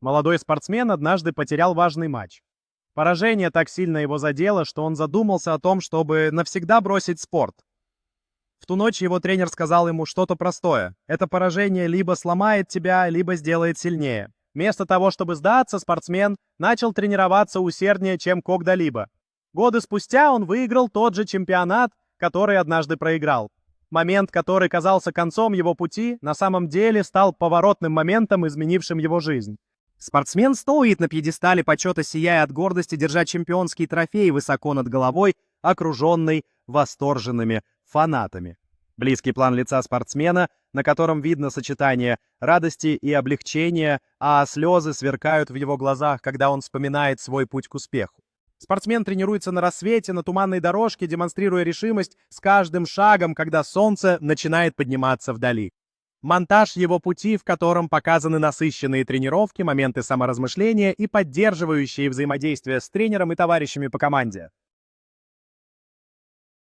Молодой спортсмен однажды потерял важный матч. Поражение так сильно его задело, что он задумался о том, чтобы навсегда бросить спорт. В ту ночь его тренер сказал ему что-то простое. Это поражение либо сломает тебя, либо сделает сильнее. Вместо того, чтобы сдаться, спортсмен начал тренироваться усерднее, чем когда-либо. Годы спустя он выиграл тот же чемпионат, который однажды проиграл. Момент, который казался концом его пути, на самом деле стал поворотным моментом, изменившим его жизнь. Спортсмен стоит на пьедестале почета, сияя от гордости, держа чемпионский трофей высоко над головой, окруженный восторженными фанатами. Близкий план лица спортсмена, на котором видно сочетание радости и облегчения, а слезы сверкают в его глазах, когда он вспоминает свой путь к успеху. Спортсмен тренируется на рассвете, на туманной дорожке, демонстрируя решимость с каждым шагом, когда солнце начинает подниматься вдали. Монтаж его пути, в котором показаны насыщенные тренировки, моменты саморазмышления и поддерживающие взаимодействие с тренером и товарищами по команде.